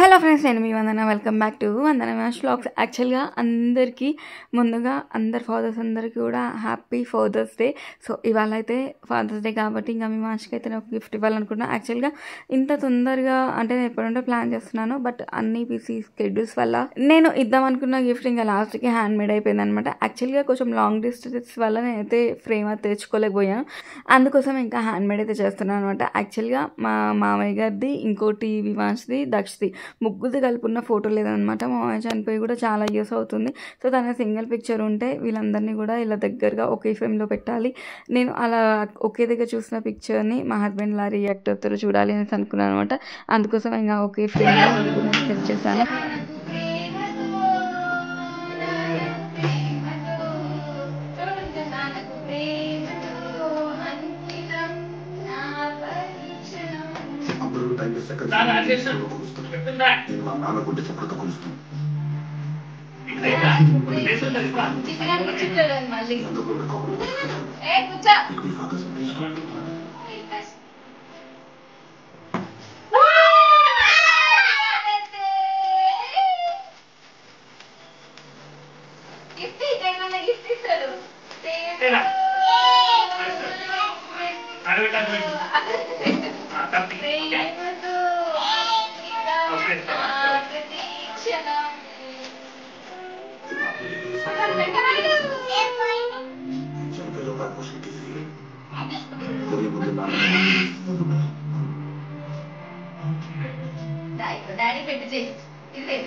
Hello friends, నేను మీ Vandana. Welcome back to Vandana విమాష్ వ్లాగ్స్. యాక్చువల్గా అందరికీ ముందుగా అందరు ఫాదర్స్ అందరికీ కూడా హ్యాపీ ఫాదర్స్ డే. సో ఇవాళ అయితే ఫాదర్స్ డే కాబట్టి ఇంకా మీ మాష్కి అయితే నేను ఒక గిఫ్ట్ ఇవ్వాలనుకున్నాను. యాక్చువల్గా ఇంత తొందరగా అంటే నేను ఎప్పుడంటే ప్లాన్ చేస్తున్నాను, బట్ అన్ని బిజీ స్కెడ్యూల్స్ వల్ల నేను ఇద్దాం అనుకున్న గిఫ్ట్ ఇంకా లాస్ట్కి హ్యాండ్ మేడ్ అయిపోయింది అనమాట. యాక్చువల్గా కొంచెం లాంగ్ డిస్టెన్స్ వల్ల నేనైతే ఫ్రేమ్ అయితే తెచ్చుకోలేకపోయాను, అందుకోసం ఇంకా హ్యాండ్ మేడ్ అయితే చేస్తున్నాను అనమాట. యాక్చువల్గా మా మామయ్య గారిది, ఇంకోటి విమాష్ది, దక్షది ముగ్గుది కలుపున్న ఫోటో లేదనమాట. మా మామయ్య చనిపోయి కూడా చాలా ఇయర్స్ అవుతుంది. సో తన సింగిల్ పిక్చర్ ఉంటే వీళ్ళందరినీ కూడా ఇలా దగ్గరగా ఒకే ఫ్రేమ్లో పెట్టాలి. నేను అలా ఒకే దగ్గర చూసిన పిక్చర్ని మా హస్బెండ్ లా రియాక్ట్ అవుతారో చూడాలి అనేసి అనుకున్నాను అనమాట. అందుకోసం ఇంకా ఒకే ఫ్రేమ్లో సెట్ చేశాను.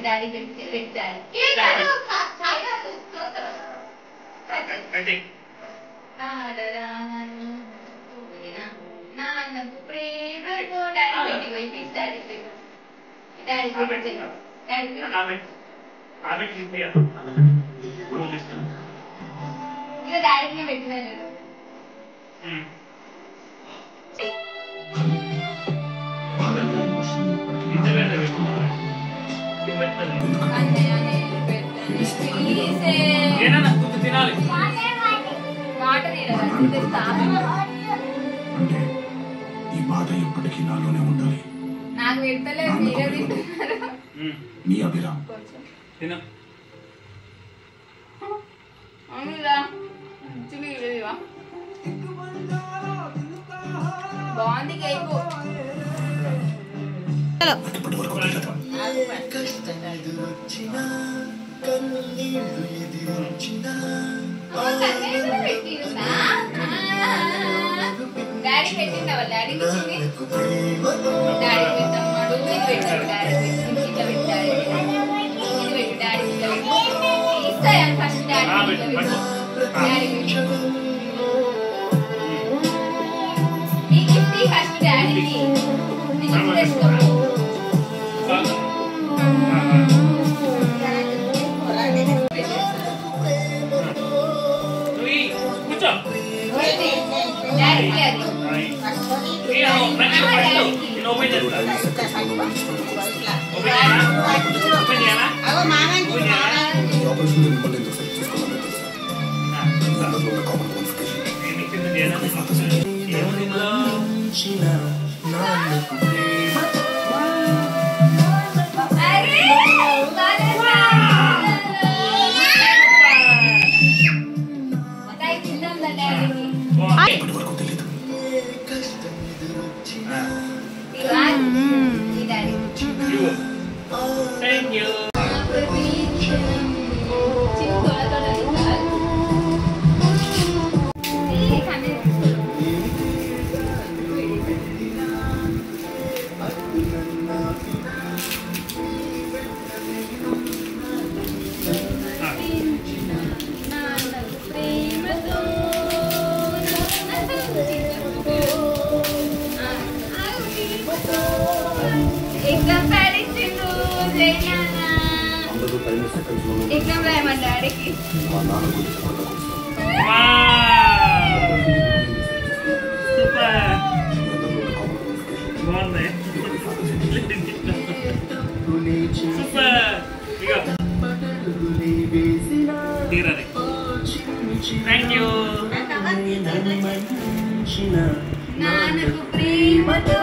డాడీ పెట్టి డాడీ నాన్నకు ప్రేమతో డాడీ పెట్టి డాడీ ఇక డాడీనే పెట్టినాను. అంటే ఈ బాధ ఎప్పటికీ నాలోనే ఉండాలి. నాకు పెడతలేదు, మీరే తింటున్నారు. నీ అభిరామ్ బాగుంది కేక్. ఇప్పటి వరకు డాడీ పెట్టిందా వాళ్ళ డాడీకి ఇచ్చింది. డాడీ పెట్టమ్మడు, ఇది పెట్టాడు డాడీ, ఇట్లా పెట్టాడు, ఇది పెట్టు డాడీ, ఇట్లా పెట్టు ఇస్తాయా ఫస్ట్ డాడీ, ఇట్లా పెట్టు డాడీ, నీ గిఫ్ట్ ఫస్ట్ డాడీకి తెచ్చుకో. ఎగ్జామ్ రాయమని డాడీకి థ్యాంక్ యూ. నాన్నకు ప్రేమతో,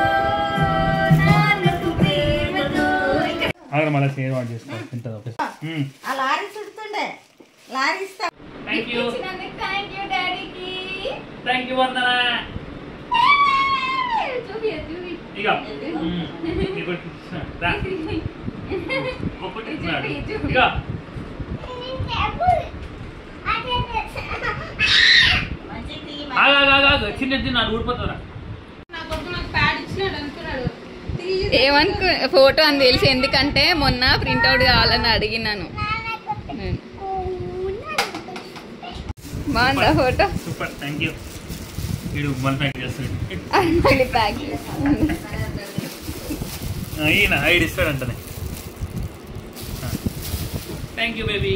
నాన్నకు ప్రేమతో. ఇక్కడ ఆగ్ర మళ్ళీ సేవ్ ఆన్ చేసుకోవాలి తింటుంది ఓకే ఆ లారీ చుడుతుండే లారీ ఇస్తా థ్యాంక్ యూ ఇచ్చినందుకు థ్యాంక్ యూ డాడీకి. థ్యాంక్ యూ వందన చూపి చూపి. ఇక ఇక చిన్న చిన్న ఊడిపోతుందా ఏమనుకో ఫోటో అని తెలిసి, ఎందుకంటే మొన్న ప్రింట్అవుట్ కావాలని అడిగినాను. బాగుందా ఫోటో? Super thank you. వీడు మళ్ళీ ప్యాక్ చేస్తాడు. మళ్ళీ ప్యాక్ ఈయన ఐడి ఇస్తాడంటనే. Thank you baby.